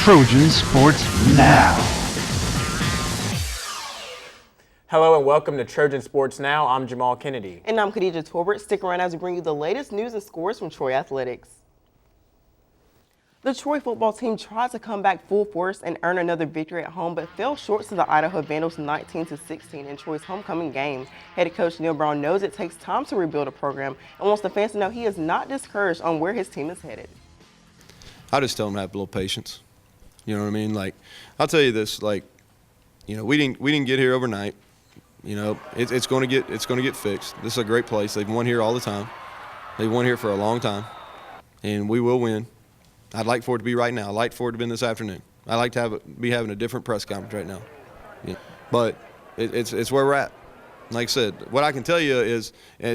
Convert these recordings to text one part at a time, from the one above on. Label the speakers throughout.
Speaker 1: Trojan Sports Now.
Speaker 2: Hello and welcome to Trojan Sports Now. I'm Jahmal Kennedy.
Speaker 3: And I'm Khadijah Torbert. Stick around as we bring you the latest news and scores from Troy Athletics. The Troy football team tried to come back full force and earn another victory at home, but fell short to the Idaho Vandals 19-16 in Troy's homecoming game. Head coach Neil Brown knows it takes time to rebuild a program and wants the fans to know he is not discouraged on where his team is headed.
Speaker 4: I just tell them to have a little patience. You know what I mean? Like, I'll tell you this, like, you know, we didn't get here overnight. You know, it's going to get fixed. This is a great place. They've won here all the time. They've won here for a long time, and we will win. I'd like for it to be right now. I'd like for it to be this afternoon. I'd like to be having a different press conference right now. Yeah. But it's where we're at. Like I said, what I can tell you is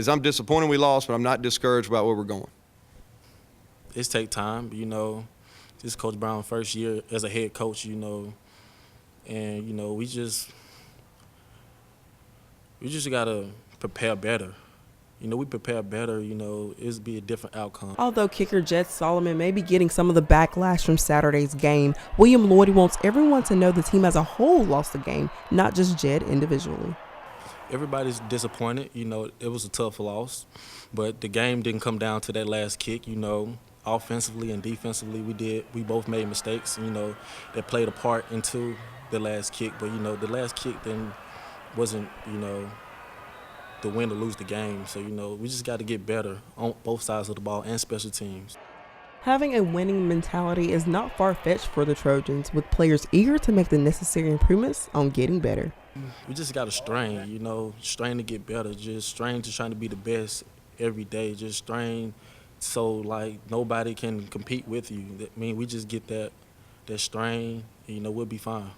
Speaker 4: I'm disappointed we lost, but I'm not discouraged about where we're going.
Speaker 5: It's take time, you know. This is Coach Brown's first year as a head coach, you know, and you know we just gotta prepare better. You know, we prepare better, you know, it'll be a different outcome.
Speaker 3: Although kicker Jed Solomon may be getting some of the backlash from Saturday's game, William Lloyd wants everyone to know the team as a whole lost the game, not just Jed individually.
Speaker 5: Everybody's disappointed, you know, it was a tough loss, but the game didn't come down to that last kick, you know. Offensively and defensively, we both made mistakes, you know, that played a part into the last kick, but, you know, the last kick then wasn't, you know, to win or lose the game. So, you know, we just got to get better on both sides of the ball and special teams.
Speaker 3: Having a winning mentality is not far-fetched for the Trojans, with players eager to make the necessary improvements on getting better.
Speaker 5: We just got to strain, you know, strain to get better, just strain to trying to be the best every day, just strain so, like, nobody can compete with you. I mean, we just get that strain, and, you know, we'll be fine.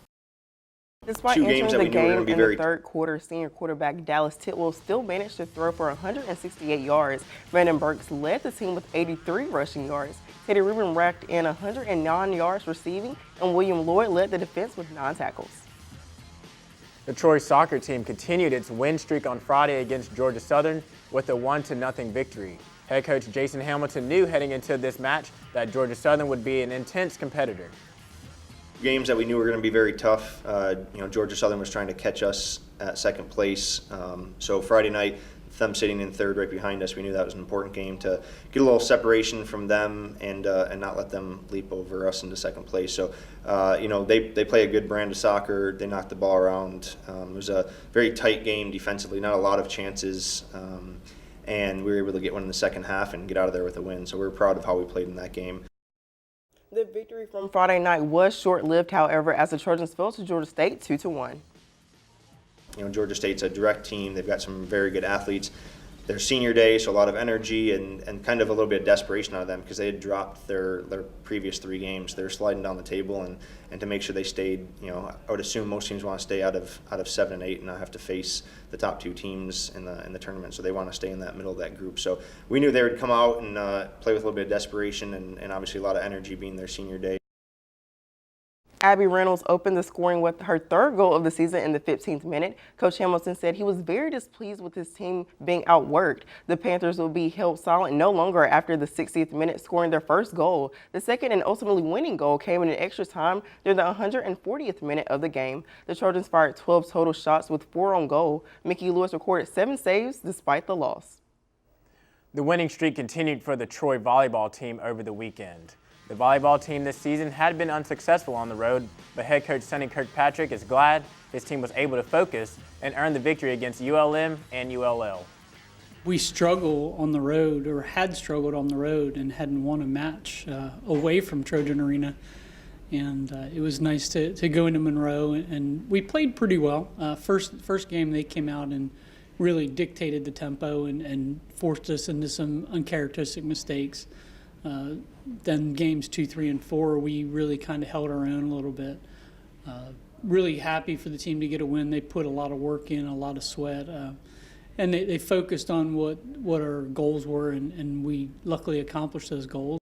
Speaker 3: Despite entering the game in the third quarter, senior quarterback Dallas Tidwell still managed to throw for 168 yards. Brandon Burks led the team with 83 rushing yards. Teddy Rubin racked in 109 yards receiving, and William Lloyd led the defense with 9 tackles.
Speaker 2: The Troy soccer team continued its win streak on Friday against Georgia Southern with a 1-0 victory. Head coach Jason Hamilton knew heading into this match that Georgia Southern would be an intense competitor.
Speaker 6: Games that we knew were going to be very tough. You know, Georgia Southern was trying to catch us at second place. So Friday night, them sitting in third right behind us, we knew that was an important game to get a little separation from them and not let them leap over us into second place. So, you know, they play a good brand of soccer. They knocked the ball around. It was a very tight game defensively, not a lot of chances. And we were able to get one in the second half and get out of there with a win. So we're proud of how we played in that game.
Speaker 3: The victory from Friday night was short-lived, however, as the Trojans fell to Georgia State 2-1.
Speaker 6: You know, Georgia State's a direct team. They've got some very good athletes. Their senior day, so a lot of energy and kind of a little bit of desperation out of them because they had dropped their previous 3 games. They're sliding down the table and to make sure they stayed, you know, I would assume most teams want to stay out of 7 and 8 and not have to face the top 2 teams in the tournament. So they want to stay in that middle of that group. So we knew they would come out and play with a little bit of desperation and obviously a lot of energy being their senior day.
Speaker 3: Abby Reynolds opened the scoring with her 3rd goal of the season in the 15th minute. Coach Hamilton said he was very displeased with his team being outworked. The Panthers will be held silent no longer after the 60th minute, scoring their 1st goal. The second and ultimately winning goal came in extra time during the 140th minute of the game. The Trojans fired 12 total shots with 4 on goal. Mickey Lewis recorded 7 saves despite the loss.
Speaker 2: The winning streak continued for the Troy volleyball team over the weekend. The volleyball team this season had been unsuccessful on the road, but head coach Sonny Kirkpatrick is glad his team was able to focus and earn the victory against ULM and ULL.
Speaker 7: We struggle on the road, or had struggled on the road, and hadn't won a match away from Trojan Arena. And it was nice to go into Monroe, and we played pretty well. First game, they came out and really dictated the tempo and forced us into some uncharacteristic mistakes. Then games 2, 3, and 4, we really kind of held our own a little bit. Really happy for the team to get a win. They put a lot of work in, a lot of sweat, and they focused on what our goals were, and we luckily accomplished those goals.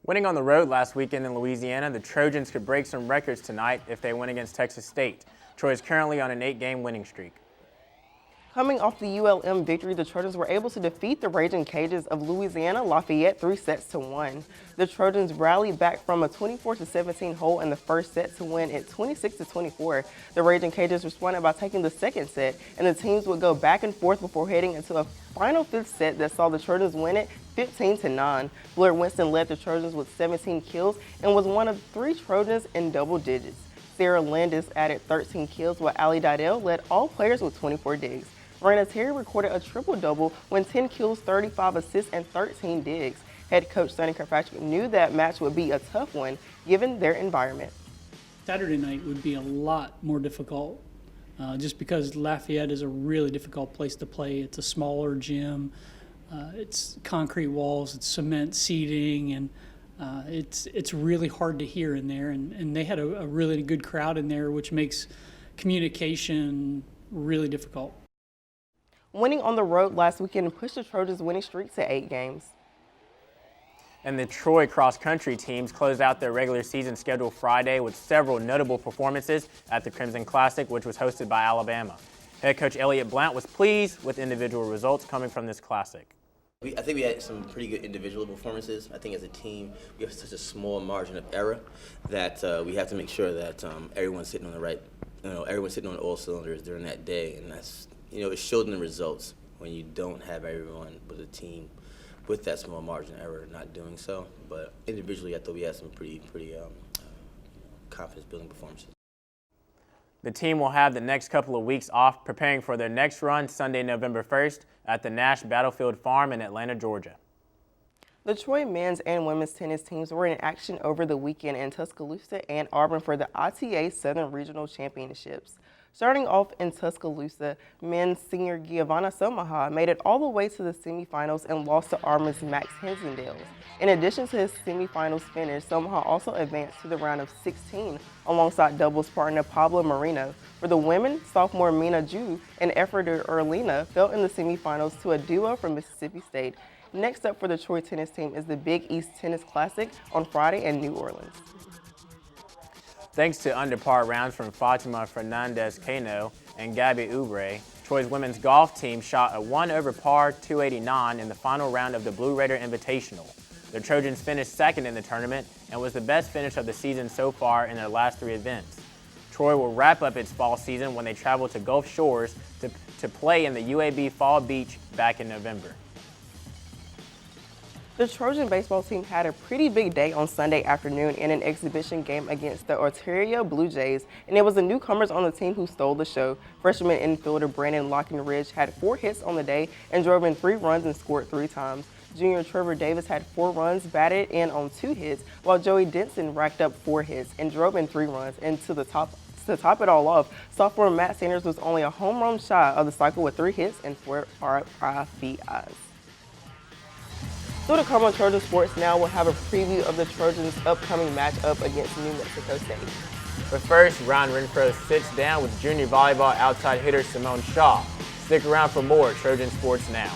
Speaker 2: Winning on the road last weekend in Louisiana, the Trojans could break some records tonight if they win against Texas State. Troy is currently on an 8-game winning streak.
Speaker 3: Coming off the ULM victory, the Trojans were able to defeat the Raging Cajuns of Louisiana Lafayette 3-1. The Trojans rallied back from a 24-17 hole in the first set to win at 26-24. The Raging Cajuns responded by taking the second set, and the teams would go back and forth before heading into a final fifth set that saw the Trojans win it 15-9. Blair Winston led the Trojans with 17 kills and was one of 3 Trojans in double digits. Sarah Landis added 13 kills, while Allie Didell led all players with 24 digs. Raina Terry recorded a triple-double when 10 kills, 35 assists, and 13 digs. Head coach Sonny Kirkpatrick knew that match would be a tough one given their environment.
Speaker 7: Saturday night would be a lot more difficult just because Lafayette is a really difficult place to play. It's a smaller gym. It's concrete walls, it's cement seating, and it's really hard to hear in there. And they had a really good crowd in there, which makes communication really difficult.
Speaker 3: Winning on the road last weekend pushed the Trojans' winning streak to 8 games.
Speaker 2: And the Troy cross-country teams closed out their regular season schedule Friday with several notable performances at the Crimson Classic, which was hosted by Alabama. Head coach Elliott Blount was pleased with individual results coming from this classic.
Speaker 8: I think we had some pretty good individual performances. I think as a team, we have such a small margin of error that we have to make sure that everyone's sitting on the right, everyone's sitting on all cylinders during that day, and that's, it showed in the results when you don't have everyone with a team with that small margin of error not doing so. But individually, I thought we had some pretty confidence-building performances.
Speaker 2: The team will have the next couple of weeks off, preparing for their next run Sunday, November 1st at the Nash Battlefield Farm in Atlanta, Georgia.
Speaker 3: The Troy men's and women's tennis teams were in action over the weekend in Tuscaloosa and Auburn for the ITA Southern Regional Championships. Starting off in Tuscaloosa, men's senior Giovanna Somaha made it all the way to the semifinals and lost to Auburn's Max Hensendales. In addition to his semifinals finish, Somaha also advanced to the round of 16 alongside doubles partner Pablo Marino. For the women, sophomore Mina Ju and efforter Erlina fell in the semifinals to a duo from Mississippi State. Next up for the Troy tennis team is the Big East Tennis Classic on Friday in New Orleans.
Speaker 2: Thanks to under-par rounds from Fatima Fernandez-Cano and Gabby Oubre, Troy's women's golf team shot a 1-over-par 289 in the final round of the Blue Raider Invitational. The Trojans finished second in the tournament and was the best finish of the season so far in their last 3 events. Troy will wrap up its fall season when they travel to Gulf Shores to play in the UAB Fall Beach back in November.
Speaker 3: The Trojan baseball team had a pretty big day on Sunday afternoon in an exhibition game against the Ontario Blue Jays, and it was the newcomers on the team who stole the show. Freshman infielder Brandon Lockenridge had 4 hits on the day and drove in 3 runs and scored 3 times. Junior Trevor Davis had 4 runs, batted in on 2 hits, while Joey Denson racked up 4 hits and drove in 3 runs. And to top it all off, sophomore Matt Sanders was only a home run shy of the cycle with 3 hits and 4 RBIs. So to come on Trojan Sports Now, we'll have a preview of the Trojans' upcoming matchup against New Mexico State.
Speaker 2: But first, Ron Renfro sits down with junior volleyball outside hitter Simone Shaw. Stick around for more Trojan Sports Now.